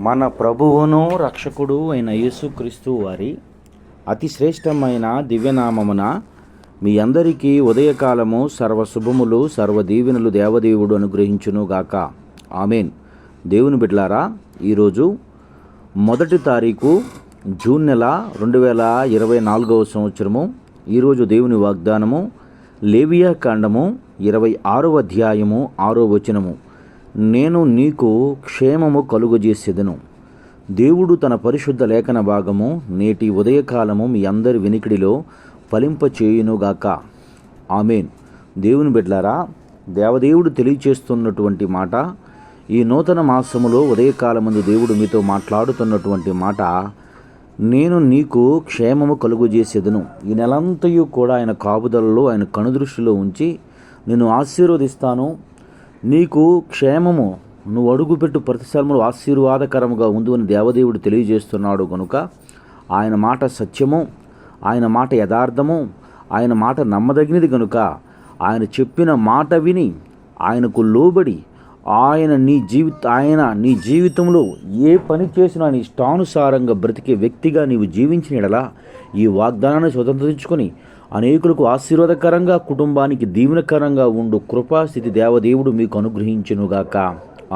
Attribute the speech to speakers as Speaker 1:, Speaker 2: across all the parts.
Speaker 1: మన ప్రభువును రక్షకుడు అయిన యేసుక్రీస్తు వారి అతి శ్రేష్టమైన దివ్యనామమున మీ అందరికీ ఉదయకాలము సర్వశుభములు సర్వదీవెనలు దేవదేవుడు అనుగ్రహించునుగాక. ఆమెన్. దేవుని బిడ్డలారా, ఈరోజు 1 తారీఖు జూన్ నెల 2024 సంవత్సరము. ఈరోజు దేవుని వాగ్దానము లేవియా కాండము 26వ అధ్యాయము 6వ వచనము. నేను నీకు క్షేమము కలుగజేసేదను. దేవుడు తన పరిశుద్ధ లేఖన భాగము నేటి ఉదయకాలము మీ అందరి వినికిడిలో ఫలింపచేయునుగాక. ఆమెన్. దేవుని బిడ్డలారా, దేవదేవుడు తెలియచేస్తున్నటువంటి మాట, ఈ నూతన మాసములో ఉదయకాలమందు దేవుడు మీతో మాట్లాడుతున్నటువంటి మాట, నేను నీకు క్షేమము కలుగజేసేదను. ఈ నెలంతయు కూడా ఆయన కాపుదలలో, ఆయన కనుదృష్టిలో ఉంచి నిన్ను ఆశీర్వదిస్తాను. నీకు క్షేమము, నువ్వు అడుగుపెట్టు ప్రతి స్థలములో ఆశీర్వాదకరముగా ఉండు అని దేవదేవుడు తెలియజేస్తున్నాడు. కనుక ఆయన మాట సత్యము, ఆయన మాట యథార్థము, ఆయన మాట నమ్మదగినది. కనుక ఆయన చెప్పిన మాట విని ఆయనకు లోబడి ఆయన నీ జీవితంలో ఏ పని చేసినా నీ ఇష్టానుసారంగా బ్రతికే వ్యక్తిగా నీవు జీవించిన యెడల ఈ వాగ్దానాన్ని స్వతంత్రించుకొని అనేకులకు ఆశీర్వాదకరంగా, కుటుంబానికి దీవెనకరంగా ఉండు కృపాస్థితి దేవదేవుడు మీకు అనుగ్రహించునుగాక.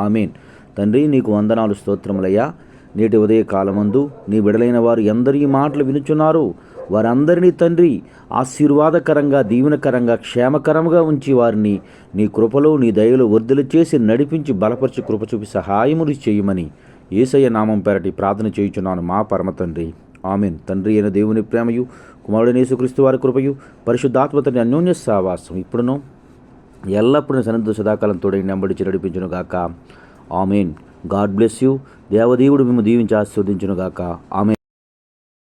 Speaker 1: ఆమెన్. తండ్రి, నీకు వందనాలు, స్తోత్రములయ్యా. నేటి ఉదయ కాలమందు నీ బిడలైన వారు ఎందరి మాటలు వినుచున్నారు, వారందరినీ తండ్రి ఆశీర్వాదకరంగా, దీవెనకరంగా, క్షేమకరంగా ఉంచి వారిని నీ కృపలో, నీ దయలో వర్ధలు చేసి నడిపించి బలపరిచి కృప చూపి సహాయములు చేయమని యేసయ్య నామం పేరటి ప్రార్థన చేయుచున్నాను మా పరమ తండ్రి. ఆమెన్. తండ్రి అయిన దేవుని ప్రేమయు, కుమారుడైన యేసుక్రీస్తు వారి కృపయు, పరిశుద్ధాత్మ తండ్రి అన్యోన్య సహవాసం ఇప్పుడును ఎల్లప్పుడూ సన్నిధి సదాకాలం తోడై నెంబడిచి నడిపించునుగాక. ఆమెన్. God bless you. దేవదేవుడు మిమ్మల్ని దీవించి ఆశీర్వదించునుగాక. ఆమెన్.